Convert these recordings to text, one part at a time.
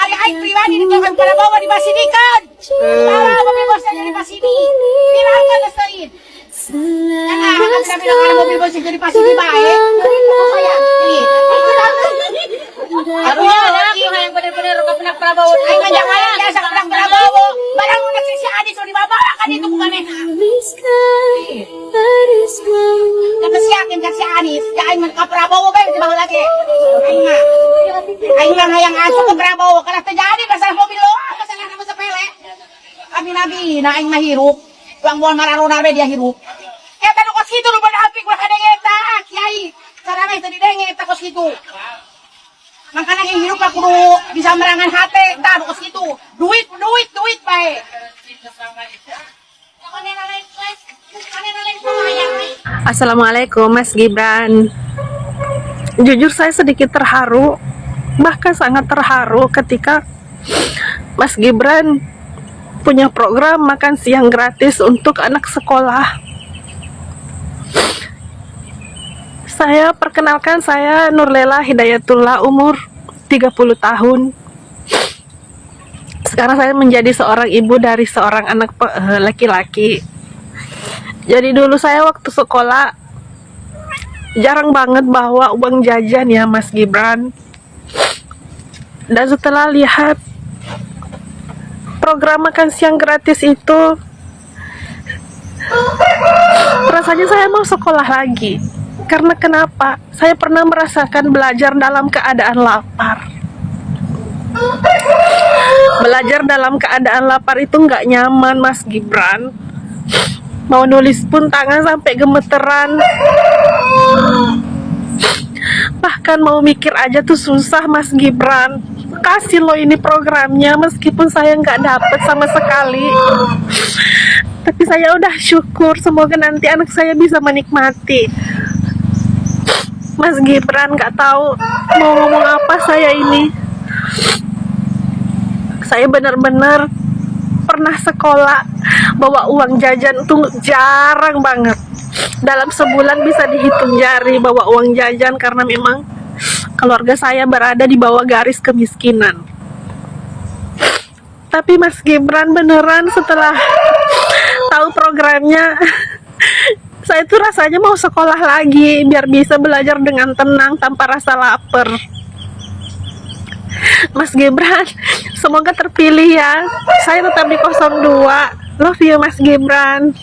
hari aing pribadi ditukan Prabowo di Basilikan. Para mobil bosnya jadi Pasidi. Viralkan Lesain. Karena kami bilang mobil bosnya jadi Pasidi baik. Saya ini. Harusnya lagi yang benar-benar kepenak Prabowo. Aing ngajak malah biasa kepenak Prabowo. Barang udah si Adi sudah dibawa kan itu bukan enak. Tapi si Akin kan si Anies, ya Aing ke Prabowo kan di bawah lagi. Aing mah hayang asuh ke Prabowo kalau terjadi masalah mobil lo, masalah nama sepele. Kami nabi, nah Aing mah hirup, uang buang mararona dia hirup. Eta nu kos kitu nu berdamping ulah kadang eta, Kiai. Sarana teh didenge eta kos kitu. Makanya yang hirup aku bisa merangan hati, tah kos kitu. Duit bae. Assalamualaikum Mas Gibran. Jujur saya sedikit terharu, bahkan sangat terharu ketika Mas Gibran punya program makan siang gratis untuk anak sekolah. Saya perkenalkan, saya Nurlela Hidayatullah, umur 30 tahun. Sekarang saya menjadi seorang ibu dari seorang anak laki-laki. Jadi dulu saya waktu sekolah jarang banget bawa uang jajan ya Mas Gibran. Dan setelah lihat program makan siang gratis itu, rasanya saya mau sekolah lagi. Karena kenapa? Saya pernah merasakan belajar dalam keadaan lapar. Belajar dalam keadaan lapar itu nggak nyaman Mas Gibran. Mau nulis pun tangan sampai gemeteran. Bahkan mau mikir aja tuh susah Mas Gibran. Kasih lo ini programnya meskipun saya nggak dapet sama sekali. Tapi saya udah syukur, semoga nanti anak saya bisa menikmati. Mas Gibran, nggak tahu mau ngomong apa saya ini. Saya benar-benar pernah sekolah bawa uang jajan tuh jarang banget. Dalam sebulan bisa dihitung jari bawa uang jajan karena memang keluarga saya berada di bawah garis kemiskinan. Tapi Mas Gibran beneran setelah tahu programnya, saya tuh rasanya mau sekolah lagi biar bisa belajar dengan tenang tanpa rasa lapar. Mas Gibran, semoga terpilih ya. Saya tetap di 02. Love you Mas Gibran.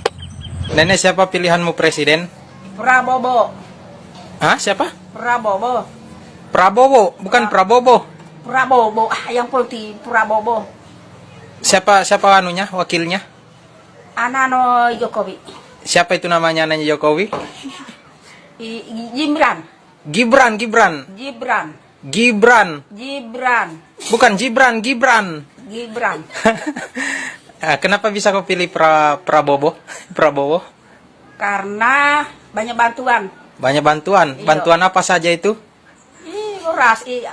Nenek, siapa pilihanmu presiden? Prabowo. Hah, siapa? Prabowo. Prabowo, bukan Prabowo. Prabowo, yang putih Prabowo. Siapa anunya, wakilnya? Anano Jokowi. Siapa itu namanya anaknya Jokowi? Gibran. Gibran. Bukan Gibran. Kenapa bisa kau pilih Prabowo? Karena banyak bantuan. Banyak bantuan. Iya. Bantuan apa saja itu?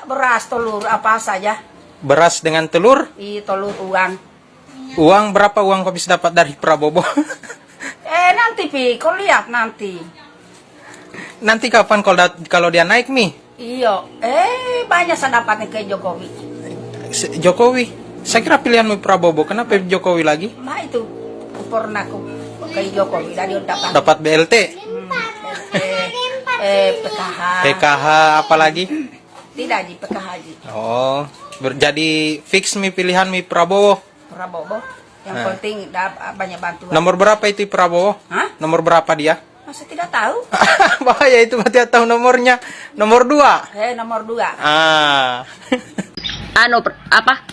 Beras, telur, apa saja. Beras dengan telur? Telur, uang. Uang berapa uang kau bisa dapat dari Prabowo? Nanti kau lihat nanti. Nanti kapan kalau dia naik Mi? Iya. Banyak saya dapatnya ke Jokowi. Jokowi. Saya kira pilihanmu Prabowo. Kenapa Jokowi lagi? Nah itu pernah aku ke Jokowi dari Dapat BLT. PKH apa lagi? Tidak di PKH ji. Oh, jadi fix Mi pilihan Mi Prabowo. Yang penting banyak bantuan. Nomor berapa itu Prabowo? Hah? Nomor berapa dia? Masa tidak tahu? Bahaya itu, berarti tahu nomornya. Nomor 2. Nomor 2.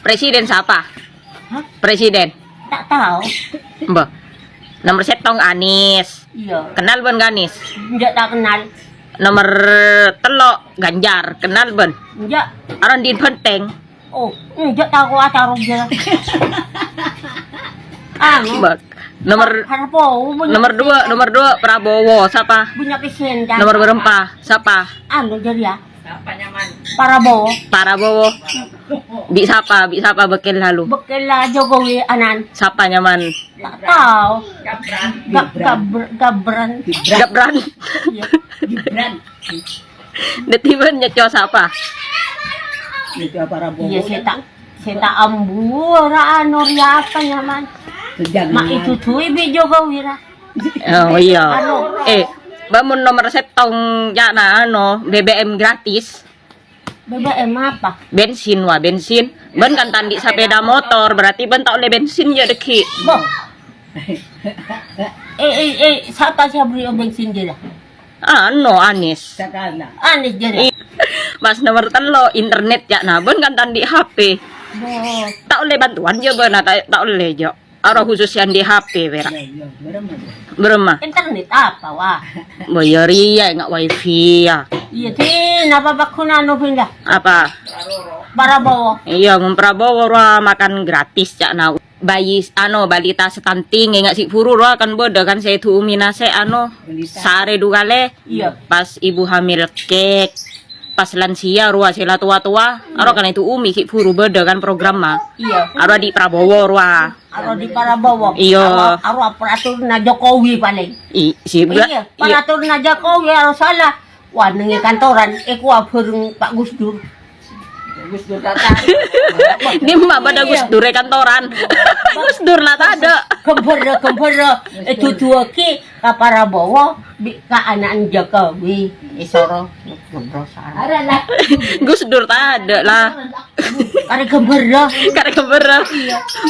Presiden siapa? Hah? Presiden. Tak tahu. Mbak. Nomor setong Anies. Iya. Kenal ben Anies? Tidak tak kenal. Nomor telok Ganjar. Kenal ben? Tidak. Aron din penting. Oh, tidak tahu acara dia. Mbak. Nomor 2 Prabowo siapa? Punya presiden. Nomor berapa? Siapa? Jadi ya. Prabowo. Bi siapa bekil lalu? Bekela Jokowi anan. Siapa nyaman? Tak tahu. Gabran. Iya. Detiban nyeco siapa? Iya saya tak Sita ambu, ora ano ria apa nyaman. Mak itu tuh ibi Jokowi ra. Oh iya. Bangun nomor setong ya na ano, BBM gratis. BBM apa? Bensin wah, bensin. Ben kan tandi sepeda motor, berarti ben tak oleh bensin ya deki. Boh. Siapa sih beri bensin dia? Ano, Anis. Anis jadi. Mas nomor telo internet ya nah, ben kan tandi HP. Tak oleh bantuan ya ben, tak oleh jo. Orang khusus yang di HP vera. Berema. Internet apa wah? Bayari ya nggak wifi ya. Iya tin, apa bakuna no pindah? Apa? Prabowo. Iya, Prabowo ra makan gratis ya nah. Bayi balita stunting nggak sih furu ra kan bodoh kan saya tu minase sare dugale. Iya. Pas ibu hamil kek. Pas lansia ruah sila tua-tua, aro kan itu umi ki furu bodoh kan program mah. Iya. Aro di Prabowo ruah. Aro di Prabowo. Iya. Aro aparatur na Jokowi paling. Iya, aparatur na Jokowi aro salah. Wah, nengi kantoran, kuah bareng Pak Gus Dur. Gus Dur kata. Ini mah pada Gus Dur kantoran. Gus Dur lah ada. Kemper itu dua ki ka Prabowo ka anak Jokowi. Isoro Gus Dur tak ada lah. Kare kemper.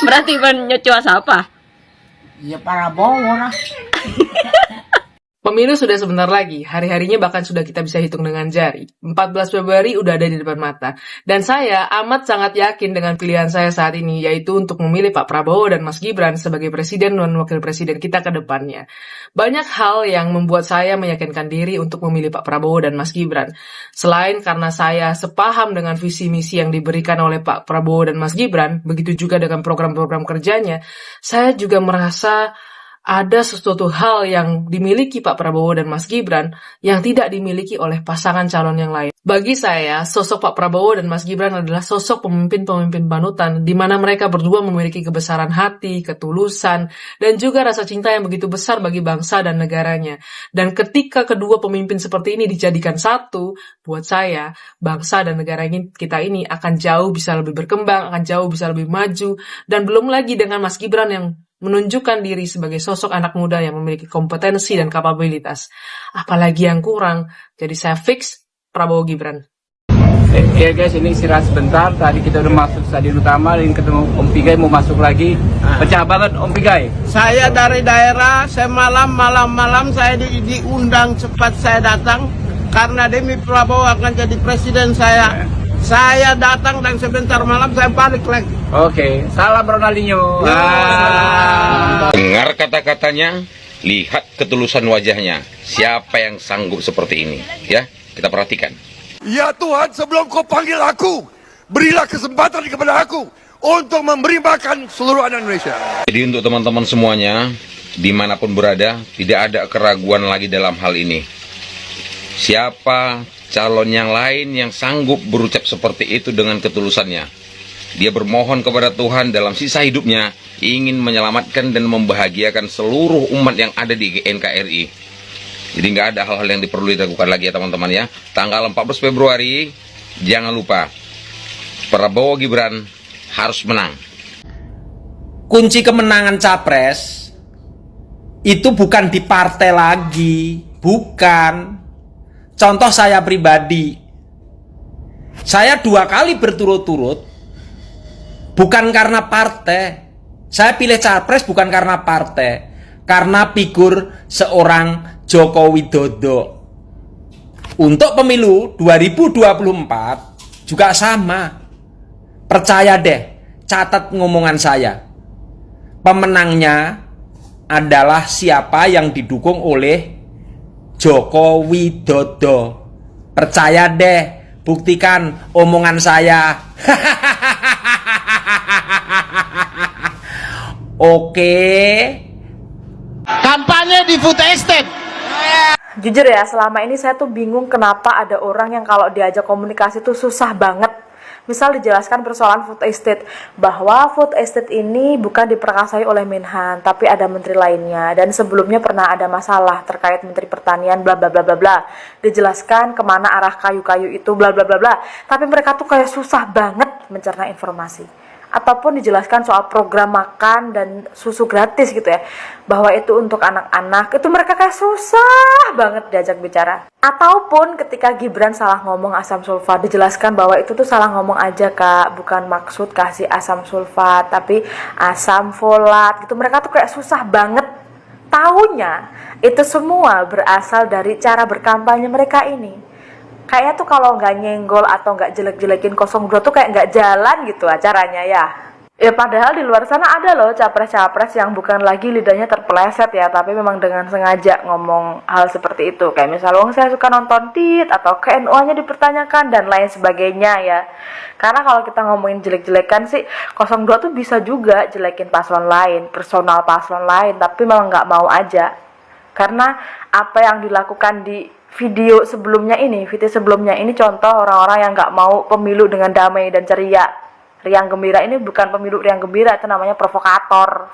Berarti ban nyocoa siapa? Ya Prabowo lah. Pemilu sudah sebentar lagi, hari-harinya bahkan sudah kita bisa hitung dengan jari. 14 Februari udah ada di depan mata. Dan saya amat sangat yakin dengan pilihan saya saat ini, yaitu untuk memilih Pak Prabowo dan Mas Gibran sebagai presiden dan wakil presiden kita ke depannya. Banyak hal yang membuat saya meyakinkan diri untuk memilih Pak Prabowo dan Mas Gibran. Selain karena saya sepaham dengan visi misi yang diberikan oleh Pak Prabowo dan Mas Gibran, begitu juga dengan program-program kerjanya, saya juga merasa ada sesuatu hal yang dimiliki Pak Prabowo dan Mas Gibran yang tidak dimiliki oleh pasangan calon yang lain. Bagi saya, sosok Pak Prabowo dan Mas Gibran adalah sosok pemimpin-pemimpin panutan di mana mereka berdua memiliki kebesaran hati, ketulusan, dan juga rasa cinta yang begitu besar bagi bangsa dan negaranya. Dan ketika kedua pemimpin seperti ini dijadikan satu, buat saya, bangsa dan negara kita ini akan jauh bisa lebih berkembang, akan jauh bisa lebih maju, dan belum lagi dengan Mas Gibran yang menunjukkan diri sebagai sosok anak muda yang memiliki kompetensi dan kapabilitas. Apalagi yang kurang, jadi saya fix Prabowo Gibran. Ya guys, ini istirahat sebentar. Tadi kita udah masuk stadion utama dan ketemu Om Pigai mau masuk lagi. Pecah banget Om Pigai. Saya dari daerah, saya malam saya diundang cepat saya datang karena demi Prabowo akan jadi presiden saya. Saya datang dan sebentar malam saya balik lagi. Oke, salam Ronaldinho. Dengar kata-katanya, lihat ketulusan wajahnya. Siapa yang sanggup seperti ini? Ya, kita perhatikan. Ya Tuhan, sebelum kau panggil aku, berilah kesempatan kepada aku untuk memberi makan seluruh anak Indonesia. Jadi untuk teman-teman semuanya, dimanapun berada, tidak ada keraguan lagi dalam hal ini. Siapa calon yang lain yang sanggup berucap seperti itu dengan ketulusannya? Dia bermohon kepada Tuhan dalam sisa hidupnya, ingin menyelamatkan dan membahagiakan seluruh umat yang ada di NKRI. Jadi nggak ada hal-hal yang perlu dilakukan lagi ya teman-teman ya. Tanggal 14 Februari, jangan lupa, Prabowo Gibran harus menang. Kunci kemenangan capres itu bukan di partai lagi, bukan. Contoh saya pribadi, saya 2 kali berturut-turut, bukan karena partai. Saya pilih capres bukan karena partai, karena figur seorang Joko Widodo. Untuk pemilu 2024 juga sama. Percaya deh, catat ngomongan saya. Pemenangnya adalah siapa yang didukung oleh Joko Widodo. Percaya deh, buktikan omongan saya. Oke. Kampanye di food estate. Jujur ya, selama ini saya tuh bingung kenapa ada orang yang kalau diajak komunikasi tuh susah banget. Misal dijelaskan persoalan food estate, bahwa food estate ini bukan diperkasai oleh Menhan, tapi ada menteri lainnya. Dan sebelumnya pernah ada masalah terkait menteri pertanian, bla bla bla bla bla. Dijelaskan kemana arah kayu-kayu itu, bla bla bla bla. Tapi mereka tuh kayak susah banget mencerna informasi. Ataupun dijelaskan soal program makan dan susu gratis gitu ya, bahwa itu untuk anak-anak, itu mereka kayak susah banget diajak bicara. Ataupun ketika Gibran salah ngomong asam sulfat, dijelaskan bahwa itu tuh salah ngomong aja kak, bukan maksud kasih asam sulfat tapi asam folat gitu. Mereka tuh kayak susah banget. Taunya itu semua berasal dari cara berkampanye mereka ini. Kayaknya tuh kalau nggak nyenggol atau nggak jelek-jelekin 02 tuh kayak nggak jalan gitu acaranya ya. Ya padahal di luar sana ada loh capres-capres yang bukan lagi lidahnya terpeleset ya, tapi memang dengan sengaja ngomong hal seperti itu. Kayak misal, saya suka nonton tit, atau KNU-nya dipertanyakan, dan lain sebagainya ya. Karena kalau kita ngomongin jelek-jelekan sih, 02 tuh bisa juga jelekin paslon lain, personal paslon lain, tapi memang nggak mau aja. Karena apa yang dilakukan di video sebelumnya ini contoh orang-orang yang nggak mau pemilu dengan damai dan ceria. Riang gembira ini bukan pemilu riang gembira, itu namanya provokator.